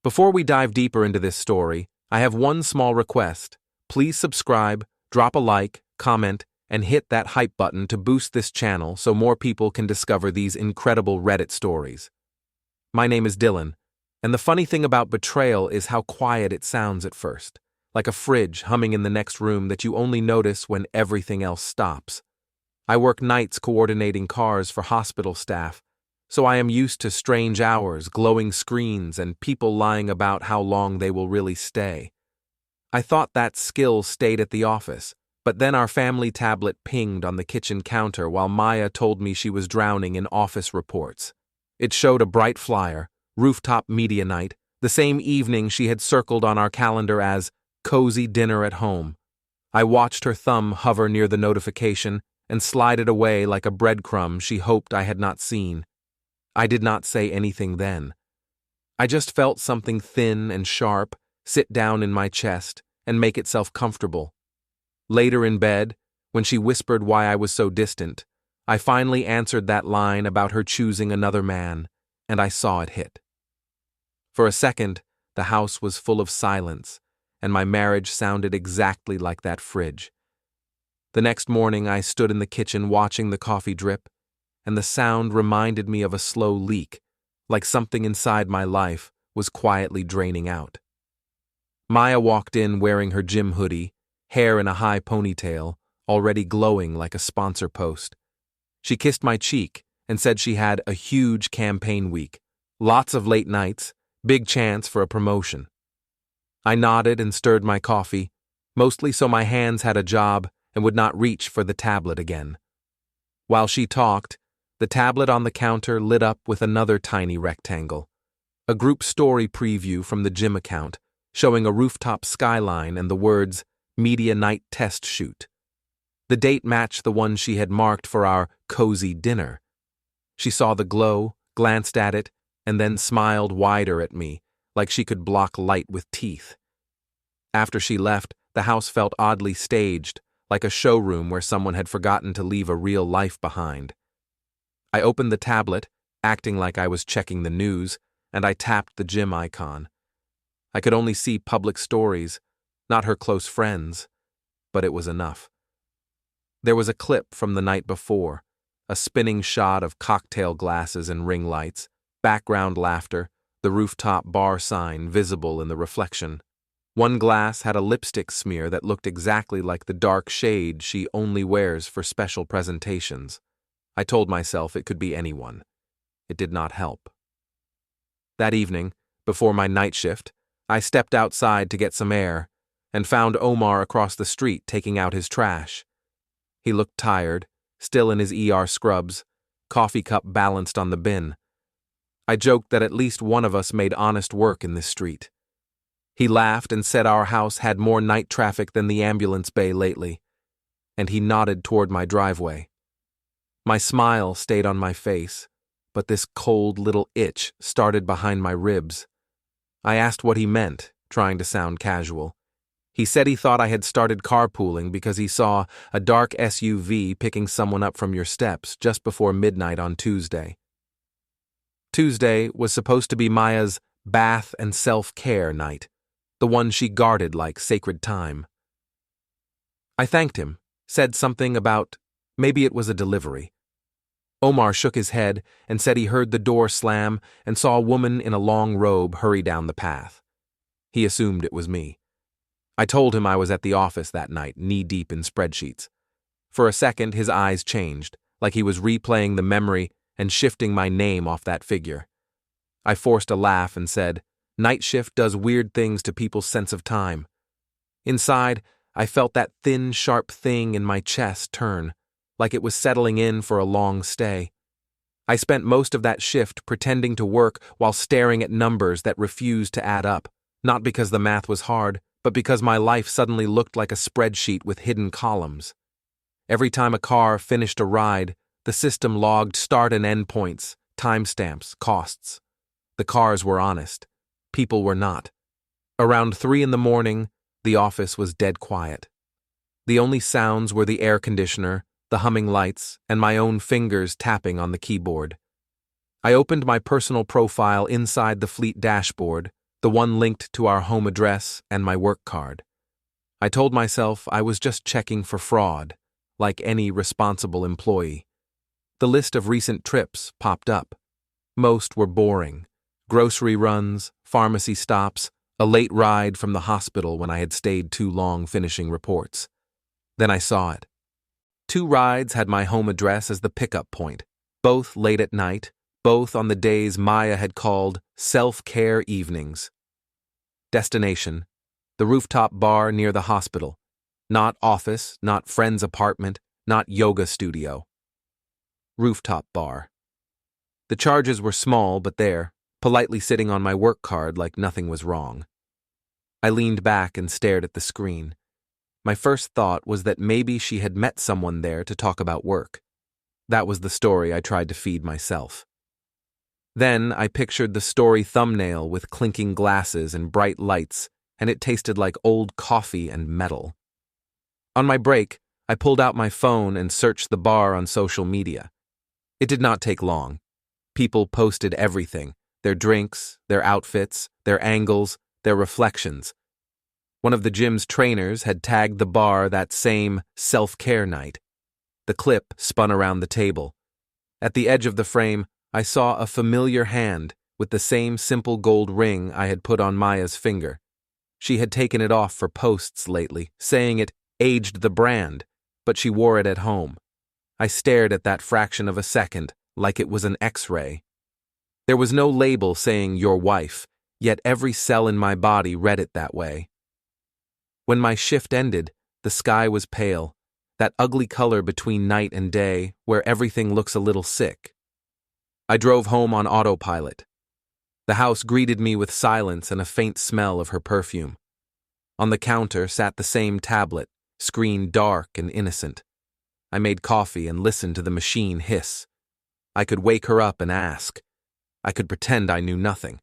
Before we dive deeper into this story, I have one small request. Please subscribe, drop a like, comment, and hit that hype button to boost this channel so more people can discover these incredible Reddit stories. My name is Dylan, and the funny thing about betrayal is how quiet it sounds at first, like a fridge humming in the next room that you only notice when everything else stops. I work nights coordinating cars for hospital staff, so I am used to strange hours, glowing screens, and people lying about how long they will really stay. I thought that skill stayed at the office, but then our family tablet pinged on the kitchen counter while Maya told me she was drowning in office reports. It showed a bright flyer, rooftop media night, the same evening she had circled on our calendar as cozy dinner at home. I watched her thumb hover near the notification and slide it away like a breadcrumb she hoped I had not seen. I did not say anything then. I just felt something thin and sharp sit down in my chest and make itself comfortable. Later in bed, when she whispered why I was so distant, I finally answered that line about her choosing another man, and I saw it hit. For a second, the house was full of silence, and my marriage sounded exactly like that fridge. The next morning, I stood in the kitchen watching the coffee drip, and the sound reminded me of a slow leak, like something inside my life was quietly draining out. Maya walked in wearing her gym hoodie, hair in a high ponytail, already glowing like a sponsor post. She kissed my cheek and said she had a huge campaign week, lots of late nights, big chance for a promotion. I nodded and stirred my coffee, mostly so my hands had a job and would not reach for the tablet again. While she talked, the tablet on the counter lit up with another tiny rectangle, a group story preview from the gym account, showing a rooftop skyline and the words, Media Night Test Shoot. The date matched the one she had marked for our cozy dinner. She saw the glow, glanced at it, and then smiled wider at me, like she could block light with teeth. After she left, the house felt oddly staged, like a showroom where someone had forgotten to leave a real life behind. I opened the tablet, acting like I was checking the news, and I tapped the gym icon. I could only see public stories, not her close friends, but it was enough. There was a clip from the night before, a spinning shot of cocktail glasses and ring lights, background laughter, the rooftop bar sign visible in the reflection. One glass had a lipstick smear that looked exactly like the dark shade she only wears for special presentations. I told myself it could be anyone. It did not help. That evening, before my night shift, I stepped outside to get some air and found Omar across the street taking out his trash. He looked tired, still in his ER scrubs, coffee cup balanced on the bin. I joked that at least one of us made honest work in this street. He laughed and said our house had more night traffic than the ambulance bay lately, and he nodded toward my driveway. My smile stayed on my face, but this cold little itch started behind my ribs. I asked what he meant, trying to sound casual. He said he thought I had started carpooling because he saw a dark SUV picking someone up from your steps just before midnight on Tuesday. Tuesday was supposed to be Maya's bath and self-care night, the one she guarded like sacred time. I thanked him, said something about maybe it was a delivery. Omar shook his head and said he heard the door slam and saw a woman in a long robe hurry down the path. He assumed it was me. I told him I was at the office that night, knee-deep in spreadsheets. For a second, his eyes changed, like he was replaying the memory and shifting my name off that figure. I forced a laugh and said, "Night shift does weird things to people's sense of time." Inside, I felt that thin, sharp thing in my chest turn, like it was settling in for a long stay. I spent most of that shift pretending to work while staring at numbers that refused to add up, not because the math was hard, but because my life suddenly looked like a spreadsheet with hidden columns. Every time a car finished a ride, the system logged start and end points, timestamps, costs. The cars were honest. People were not. Around 3 a.m, the office was dead quiet. The only sounds were the air conditioner, the humming lights, and my own fingers tapping on the keyboard. I opened my personal profile inside the fleet dashboard, the one linked to our home address and my work card. I told myself I was just checking for fraud, like any responsible employee. The list of recent trips popped up. Most were boring. Grocery runs, pharmacy stops, a late ride from the hospital when I had stayed too long finishing reports. Then I saw it. 2 rides had my home address as the pickup point, both late at night, both on the days Maya had called self-care evenings. Destination: the rooftop bar near the hospital. Not office, not friend's apartment, not yoga studio. Rooftop bar. The charges were small but there, politely sitting on my work card like nothing was wrong. I leaned back and stared at the screen. My first thought was that maybe she had met someone there to talk about work. That was the story I tried to feed myself. Then I pictured the story thumbnail with clinking glasses and bright lights, and it tasted like old coffee and metal. On my break, I pulled out my phone and searched the bar on social media. It did not take long. People posted everything: their drinks, their outfits, their angles, their reflections. One of the gym's trainers had tagged the bar that same self-care night. The clip spun around the table. At the edge of the frame, I saw a familiar hand with the same simple gold ring I had put on Maya's finger. She had taken it off for posts lately, saying it aged the brand, but she wore it at home. I stared at that fraction of a second, like it was an X-ray. There was no label saying "your wife," yet every cell in my body read it that way. When my shift ended, the sky was pale, that ugly color between night and day where everything looks a little sick. I drove home on autopilot. The house greeted me with silence and a faint smell of her perfume. On the counter sat the same tablet, screen dark and innocent. I made coffee and listened to the machine hiss. I could wake her up and ask. I could pretend I knew nothing.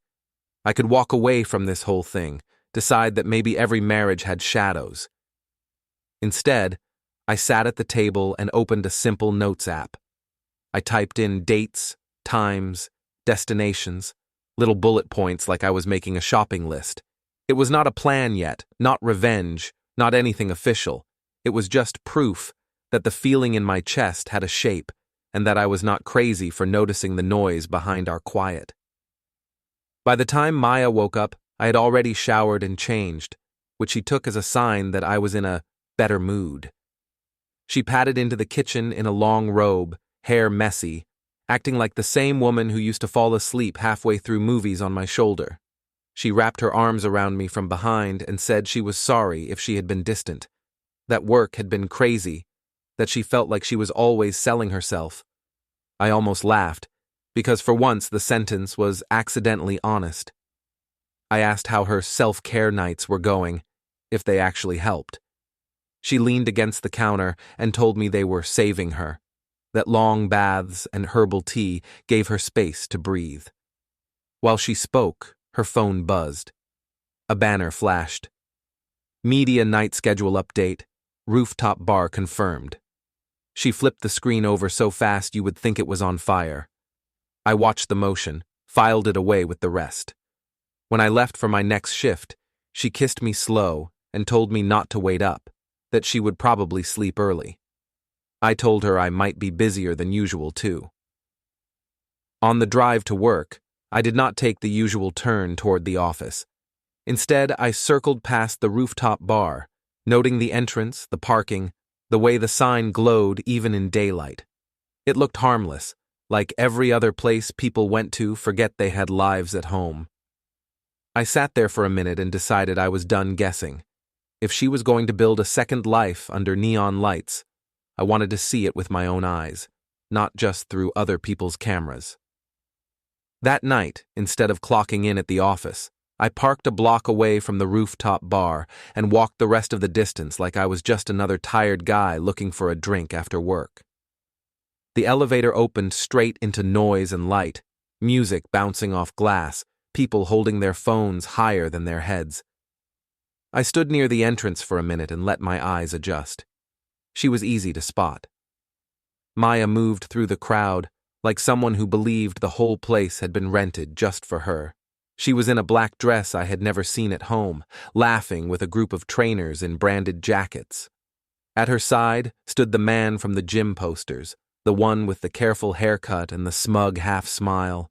I could walk away from this whole thing, decide that maybe every marriage had shadows. Instead, I sat at the table and opened a simple notes app. I typed in dates, times, destinations, little bullet points like I was making a shopping list. It was not a plan yet, not revenge, not anything official. It was just proof that the feeling in my chest had a shape and that I was not crazy for noticing the noise behind our quiet. By the time Maya woke up, I had already showered and changed, which she took as a sign that I was in a better mood. She padded into the kitchen in a long robe, hair messy, acting like the same woman who used to fall asleep halfway through movies on my shoulder. She wrapped her arms around me from behind and said she was sorry if she had been distant, that work had been crazy, that she felt like she was always selling herself. I almost laughed, because for once the sentence was accidentally honest. I asked how her self-care nights were going, if they actually helped. She leaned against the counter and told me they were saving her, that long baths and herbal tea gave her space to breathe. While she spoke, her phone buzzed. A banner flashed. Media night schedule update, rooftop bar confirmed. She flipped the screen over so fast you would think it was on fire. I watched the motion, filed it away with the rest. When I left for my next shift, she kissed me slow and told me not to wait up, that she would probably sleep early. I told her I might be busier than usual too. On the drive to work, I did not take the usual turn toward the office. Instead, I circled past the rooftop bar, noting the entrance, the parking, the way the sign glowed even in daylight. It looked harmless, like every other place people went to forget they had lives at home. I sat there for a minute and decided I was done guessing. If she was going to build a second life under neon lights, I wanted to see it with my own eyes, not just through other people's cameras. That night, instead of clocking in at the office, I parked a block away from the rooftop bar and walked the rest of the distance like I was just another tired guy looking for a drink after work. The elevator opened straight into noise and light, music bouncing off glass, people holding their phones higher than their heads. I stood near the entrance for a minute and let my eyes adjust. She was easy to spot. Maya moved through the crowd like someone who believed the whole place had been rented just for her. She was in a black dress I had never seen at home, laughing with a group of trainers in branded jackets. At her side stood the man from the gym posters, the one with the careful haircut and the smug half-smile.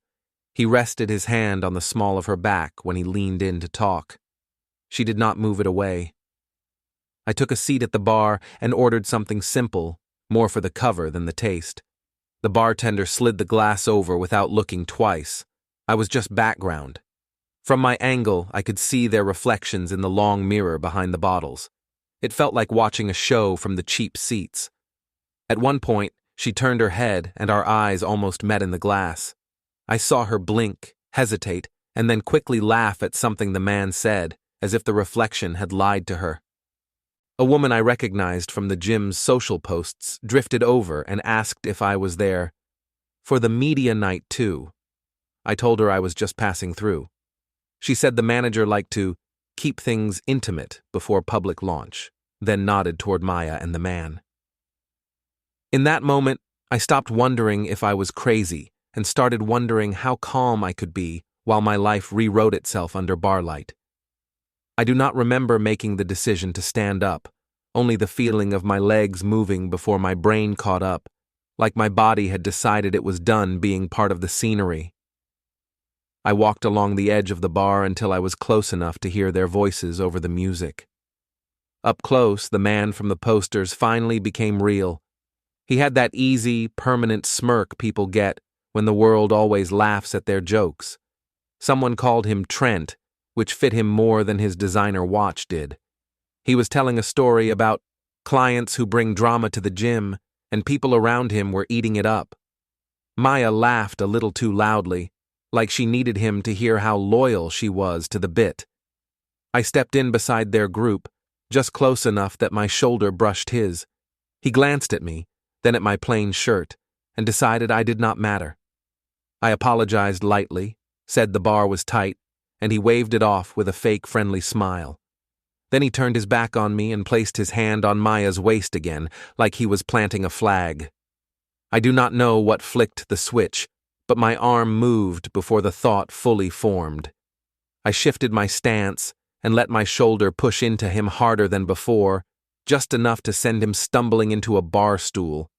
He rested his hand on the small of her back when he leaned in to talk. She did not move it away. I took a seat at the bar and ordered something simple, more for the cover than the taste. The bartender slid the glass over without looking twice. I was just background. From my angle, I could see their reflections in the long mirror behind the bottles. It felt like watching a show from the cheap seats. At one point, she turned her head and our eyes almost met in the glass. I saw her blink, hesitate, and then quickly laugh at something the man said, as if the reflection had lied to her. A woman I recognized from the gym's social posts drifted over and asked if I was there for the media night too. I told her I was just passing through. She said the manager liked to keep things intimate before public launch, then nodded toward Maya and the man. In that moment, I stopped wondering if I was crazy and started wondering how calm I could be while my life rewrote itself under barlight. I do not remember making the decision to stand up, only the feeling of my legs moving before my brain caught up, like my body had decided it was done being part of the scenery. I walked along the edge of the bar until I was close enough to hear their voices over the music. Up close, the man from the posters finally became real. He had that easy, permanent smirk people get when the world always laughs at their jokes. Someone called him Trent, which fit him more than his designer watch did. He was telling a story about clients who bring drama to the gym, and people around him were eating it up. Maya laughed a little too loudly, like she needed him to hear how loyal she was to the bit. I stepped in beside their group, just close enough that my shoulder brushed his. He glanced at me, then at my plain shirt, and decided I did not matter. I apologized lightly, said the bar was tight, and he waved it off with a fake friendly smile. Then he turned his back on me and placed his hand on Maya's waist again, like he was planting a flag. I do not know what flicked the switch, but my arm moved before the thought fully formed. I shifted my stance and let my shoulder push into him harder than before, just enough to send him stumbling into a bar stool.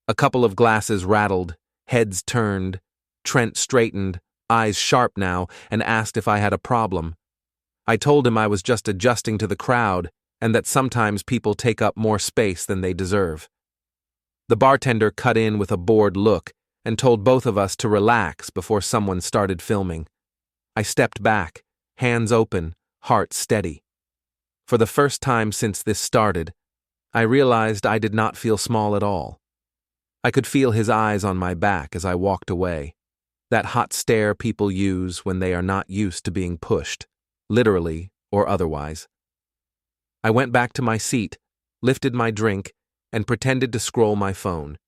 A couple of glasses rattled, heads turned. Trent straightened, eyes sharp now, and asked if I had a problem. I told him I was just adjusting to the crowd and that sometimes people take up more space than they deserve. The bartender cut in with a bored look and told both of us to relax before someone started filming. I stepped back, hands open, heart steady. For the first time since this started, I realized I did not feel small at all. I could feel his eyes on my back as I walked away, that hot stare people use when they are not used to being pushed, literally or otherwise. I went back to my seat, lifted my drink, and pretended to scroll my phone.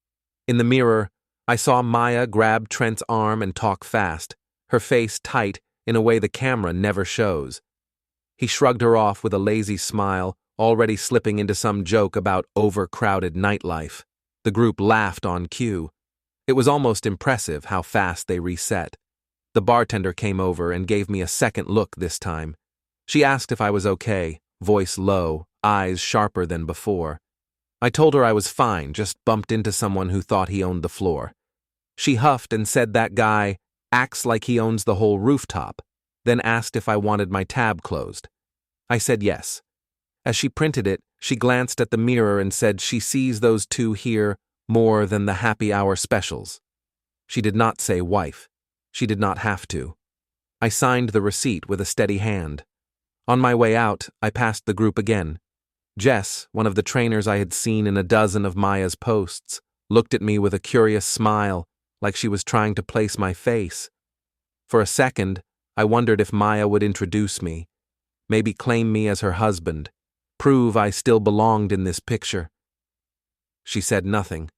In the mirror, I saw Maya grab Trent's arm and talk fast, her face tight in a way the camera never shows. He shrugged her off with a lazy smile, already slipping into some joke about overcrowded nightlife. The group laughed on cue. It was almost impressive how fast they reset. The bartender came over and gave me a second look this time. She asked if I was okay, voice low, eyes sharper than before. I told her I was fine, just bumped into someone who thought he owned the floor. She huffed and said that guy acts like he owns the whole rooftop, then asked if I wanted my tab closed. I said yes. As she printed it, she glanced at the mirror and said she sees those two here more than the happy hour specials. She did not say wife. She did not have to. I signed the receipt with a steady hand. On my way out, I passed the group again. Jess, one of the trainers I had seen in a dozen of Maya's posts, looked at me with a curious smile, like she was trying to place my face. For a second, I wondered if Maya would introduce me, maybe claim me as her husband, prove I still belonged in this picture. She said nothing.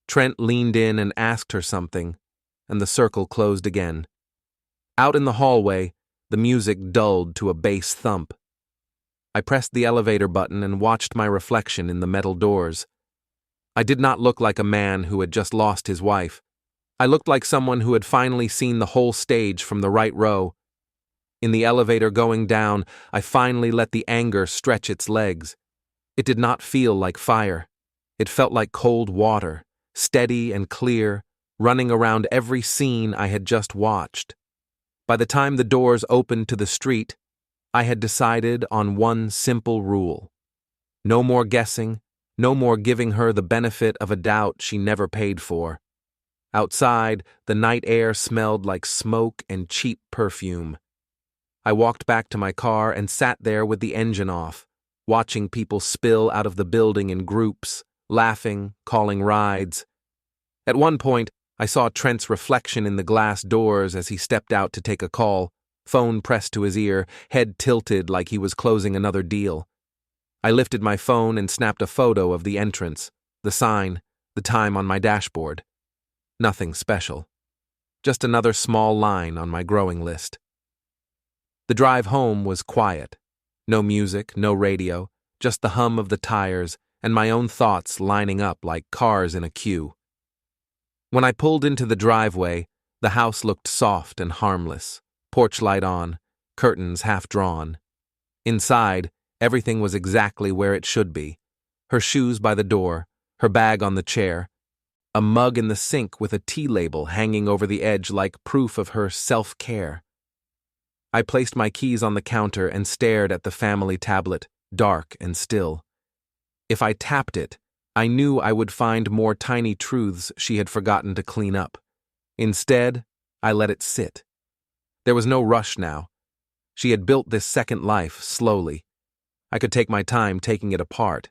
Trent leaned in and asked her something, and the circle closed again. Out in the hallway, the music dulled to a bass thump. I pressed the elevator button and watched my reflection in the metal doors. I did not look like a man who had just lost his wife. I looked like someone who had finally seen the whole stage from the right row In the elevator going down, I finally let the anger stretch its legs. It did not feel like fire. It felt like cold water, steady and clear, running around every scene I had just watched. By the time the doors opened to the street, I had decided on one simple rule. No more guessing, no more giving her the benefit of a doubt she never paid for. Outside, the night air smelled like smoke and cheap perfume. I walked back to my car and sat there with the engine off, watching people spill out of the building in groups, laughing, calling rides. At one point, I saw Trent's reflection in the glass doors as he stepped out to take a call, phone pressed to his ear, head tilted like he was closing another deal. I lifted my phone and snapped a photo of the entrance, the sign, the time on my dashboard. Nothing special. Just another small line on my growing list. The drive home was quiet. No music, no radio, just the hum of the tires and my own thoughts lining up like cars in a queue. When I pulled into the driveway, the house looked soft and harmless, porch light on, curtains half drawn. Inside, everything was exactly where it should be. Her shoes by the door, her bag on the chair, a mug in the sink with a tea label hanging over the edge like proof of her self-care. I placed my keys on the counter and stared at the family tablet, dark and still. If I tapped it, I knew I would find more tiny truths she had forgotten to clean up. Instead, I let it sit. There was no rush now. She had built this second life slowly. I could take my time taking it apart,